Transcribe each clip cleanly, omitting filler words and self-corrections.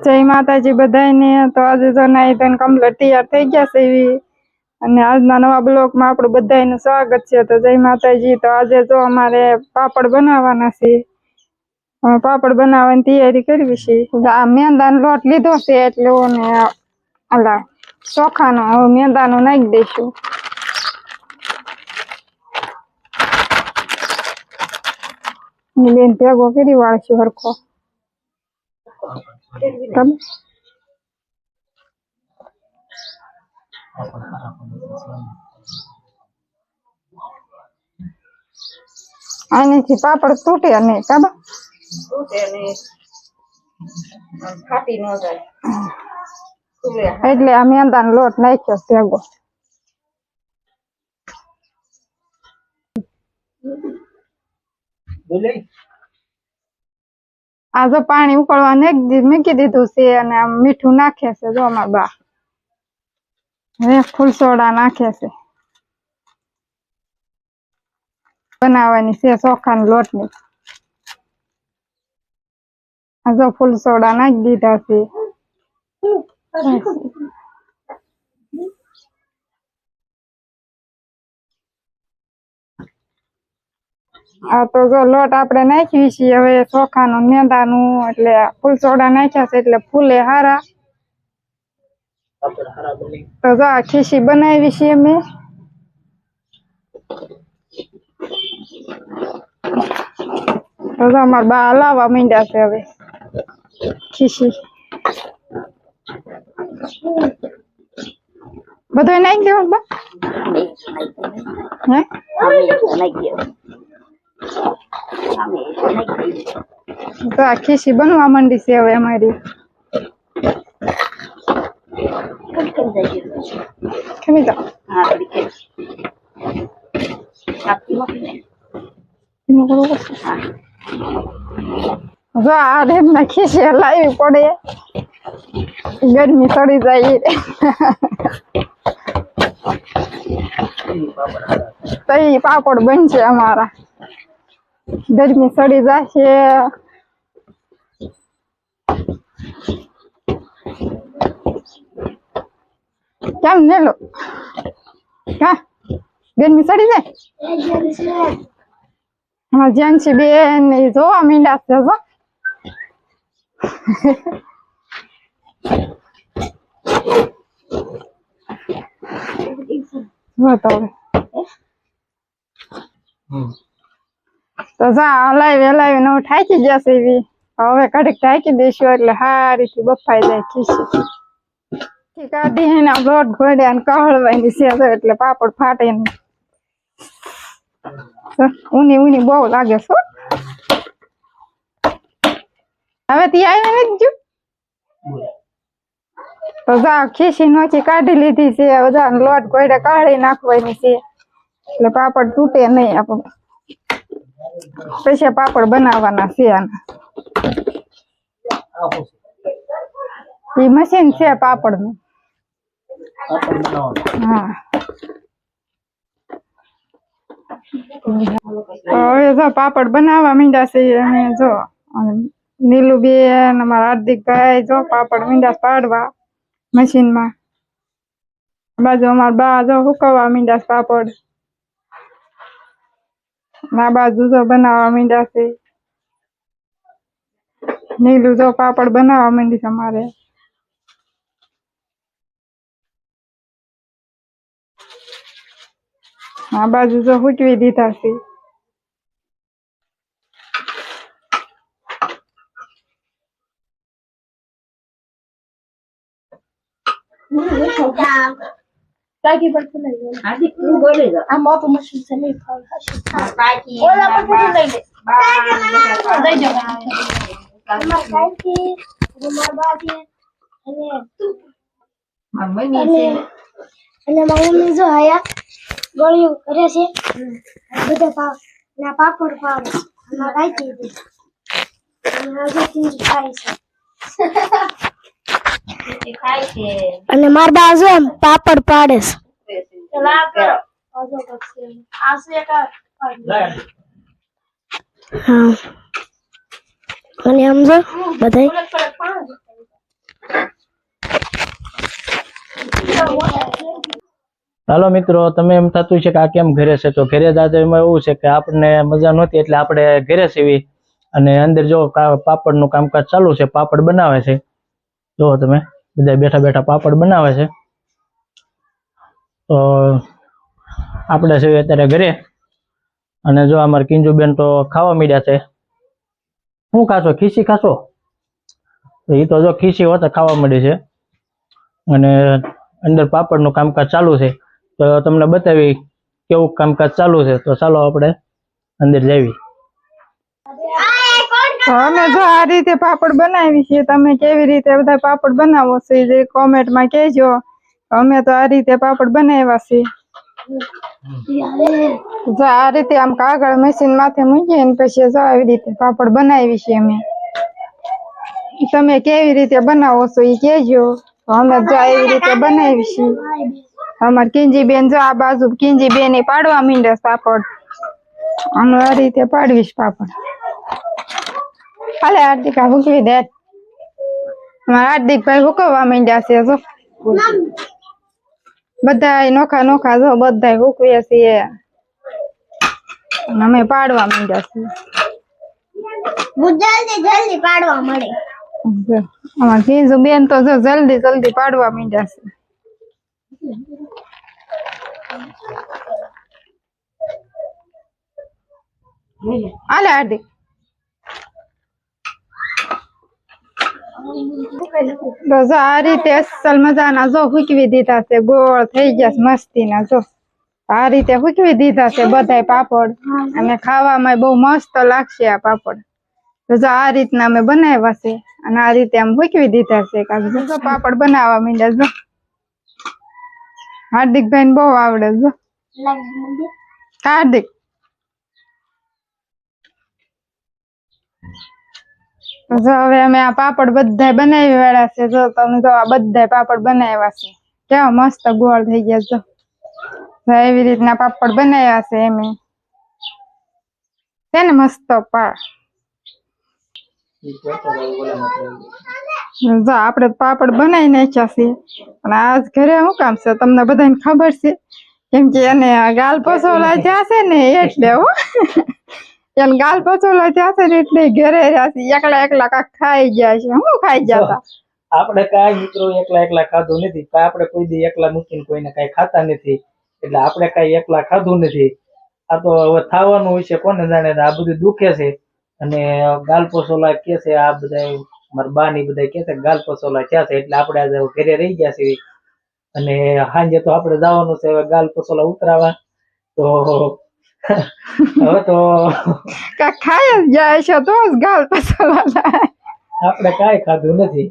જય માતાજી બધાને। તો આજે જો નાઈ ધોઈને કમ્પ્લીટ તૈયાર થઈ ગયા છે એવી અને આજના નવા બ્લોગમાં આપણું બધાનું સ્વાગત છે। તો જય માતાજી। તો આજે જો અમારે પાપડ બનાવવાના છે, પાપડ બનાવવાની તૈયારી કરવી છે। આ મેંદાનો લોટ લીધો છે એટલે ને અલા ચોખાનો મેંદાનો નાખી દઈશું। બેન ભેગો કરી વાળશું હરખો। આનેથી પાપડ તૂટે નહીં કાબા, તૂટે નહીં, ફાટી ન જાય એટલે આ મેંદાનો લોટ નાખ્યો ભેગો। આ જો પાણી ઉકળવા મૂકી દીધું છે અને આમ મીઠું નાખે છે જો અમાર બા। હવે ફૂલ સોડા નાખે છે, બનાવવાની છે ચોખાના લોટની। આ જો ફૂલ સોડા નાખી દીધા છે। આ તો જો લોટ આપણે નાખી છીએ હવે ચોખાનું મેંદાનું એટલે ફૂલ સોડા નાખ્યા છે એટલે ફૂલે હારા। તો જો આ ખીસી બનાવી છે અમે। તો જો અમાર બા હલાવવા માંડ્યા છે હવે ખીસી। બધું નાખી દેવું બા, હે તો આ ખીસી બનવા માંડી છે હવે અમારી। ખમી જાઓ, જો આ રેતના ખીસી લાવી પડે, ગરમી ચડી જાય તો ઈ પાપડ બનશે અમારા। ગરમી ચડી જશે કેમ ને લો, હા ગરમી ચડી જાય। હા જેન્સી બેન જોવા માંડ્યા છે જો। તો જા હલાવી હલાવીને હું થાકી જશે એવી, હવે ઘડીક ઢાંકી દઈશું એટલે હારીથી બફાઈ જાય ખીસી। કાઢી એને લોટ ઘોડ્યા ને કહળવાની છે એટલે પાપડ ફાટે નહીં। ઊની ઊની બહુ લાગે છે। હવે તી આવી નથી ગયું તો જા ખીસી નોખી કાઢી લીધી છે। હવે જા લોટ ઘોડે કાઢી નાખવાની છે એટલે પાપડ તૂટે નહીં આપણું। પછી પાપડ બનાવવાના છે આના, એ મશીન છે પાપડ નું। હા હવે જો પાપડ બનાવવા માંડ્યા છે અમે જો। નીલુબેન અમારા હાર્દિકભાઈ જો પાપડ માંડ્યા પાડવા મશીનમાં। બાજુ અમારા બા જો હુકવવા માંડ્યા પાપડ, આ બાજુ જો બનાવવા માંડ્યા છે। નીલું જો પાપડ બનાવવા માંડી છે અમારે। આ બાજુ જો હુકવી દીધા છે। તાકી પર લઈ લે, આજી તું બોલે જા, આ મોટું મશીન છે નહીં ફાવ હશે। હા તાકી ઓલા પર લઈ લે, બા દઈ જો તમાર તાકી તમાર બાજી અને મમ્મી છે અને મમ્મી જો આયા ગોળીઓ કરે છે બધા પાવ ના પાપડ પાવ ના તાકી દે અને આજે તીજ ખાય છે। અને માર બાજુ એમ પાપડ પાડે છે। ચલા કરો આજો પછી આસે કા હા અને આમ જો બધાય હાલો મિત્રો, તમે એમ થતું છે કે આ કેમ ઘરે છે, તો ઘરે જ આજે એમાં એવું છે કે આપણને મજા નહોતી એટલે આપણે ઘરે સીવી અને અંદર જો પાપડનું કામકાજ ચાલુ છે, પાપડ બનાવે છે. જો તમે બધા બેઠા બેઠા પાપડ બનાવે છે. તો આપણે છીએ અત્યારે ઘરે અને જો અમારે કિંજુબેન તો ખાવા માંડ્યા છે. શું ખાશો? ખીસી ખાશો? એ તો જો ખીસી હોતે ખાવા માંડી છે અને અંદર પાપડનું કામકાજ ચાલુ છે. તો તમને બતાવી કેવું કામકાજ ચાલુ છે. તો ચાલો આપણે અંદર જઈએ. અમે જો આ રીતે પાપડ બનાવી છીએ. તમે કેવી રીતે બધા પાપડ બનાવો છો એ કોમેન્ટમાં કહેજો. અમે તો આ રીતે પાપડ બનાવ્યા છે. જો આ રીતે આમ કાગળ મશીન માથે મૂકીએ ને પછી જો આવી રીતે પાપડ બનાવી છે અમે. તમે કેવી રીતે બનાવો છો એ કહેજો. અમે જો એવી રીતે બનાવી છીએ. અમાર કિંજીબેન જો આ બાજુ કિંજીબેન એ પાડવા માંડે પાપડ. અમે આ રીતે પાડવીશ પાપડ. હાલે હાર્દિકા હુકવી દે. અમારા હાર્દિકભાઈ હુકવવા માંડ્યા છે. જો બધા નોખા નોખા જો બધા હુકવે છે. અમે પાડવા માંડ્યા છીએ. જલ્દી જલ્દી પાડવા મળે. અમાર કિંજુબેન તો જો જલ્દી જલ્દી પાડવા માંડ્યા છે. હાલે હાર્દિક. તો જો આ રીતે અસલ મજાના જો હુકવી દીધા છે. ગોળ થઈ ગયા છે મસ્તીના. જો આ રીતે હુકવી દીધા છે બધાય પાપડ અને ખાવામાં બહુ મસ્ત લાગશે આ પાપડ. તો જો આ રીતના અમે બનાવ્યા છે અને આ રીતે આમ હુકવી દીધા છે. જો પાપડ બનાવવા માંડ્યા. જો હાર્દિકભાઈ ને બહુ આવડે. જો હાર્દિક જો હવે અમે આ પાપડ બધા બનાવી વાળા છે. જો તમે જો આ બધા પાપડ બનાવ્યા છે. કેવા મસ્ત ગોળ થઈ ગયા. જો એવી રીતના પાપડ બનાવ્યા છે એમ છે ને મસ્ત જો આપણે પાપડ બનાવી નાખ્યા છે. અને આજ ઘરે શું કામ છે તમને બધાને ખબર છે? કેમ કે એને ગાલ પસોલા થયા છે ને એટલે એને ગાલ પસોલા થયા છે ને એટલે ઘરે રહ્યા છે. એકલા એકલા કાંક ખાઈ ગયા છે. શું ખાઈ ગયા? આપણે કાંઈ મિત્રો એકલા એકલા ખાધું નથી. આપણે કોઈ દી એકલા મૂકીને કોઈને કાંઈ ખાતા નથી એટલે આપણે કાંઈ એકલા ખાધું નથી. આ તો હવે થવાનું હોય છે કોને જાણે. આ બધું દુખે છે અને ગાલ પસોલા કે છે. આ બધા મારા બા ની બધા કે છે ગાલ પસોલા થયા છે એટલે આપણે આજે ઘરે રહી ગયા છે અને સાંજે તો આપણે જવાનું છે હવે ગાલ પસોલા ઉતરાવા. તો હવે તો ખાઈ જ જાય છે તો જ ગાલ પસોલા આપણે કાંઈ ખાધું નથી.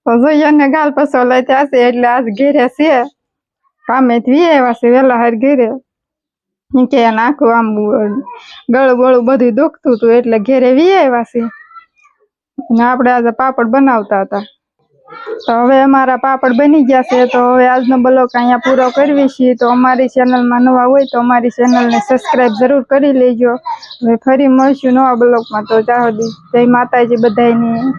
તો જોઈએ ને ગાલ પસોલા થયા છે એટલે આજ ઘરે છે. કામેથી આવ્યા છે વેલા હાર ઘરે. કે નાખું આમ ગળું બળું બધું દુખતું હતું એટલે ઘરે વી આવ્યા છે. અને આપણે આજે પાપડ બનાવતા હતા. તો હવે અમારા પાપડ બની ગયા છે. તો હવે આજનો બ્લોગ અહીંયા પૂરો કરવી છીએ. તો અમારી ચેનલમાં નવા હોય તો અમારી ચેનલને સબસ્ક્રાઈબ જરૂર કરી લેજો. હવે ફરી મળશું નવા બ્લોગમાં. તો ત્યાં સુધી જય માતાજી બધાયની.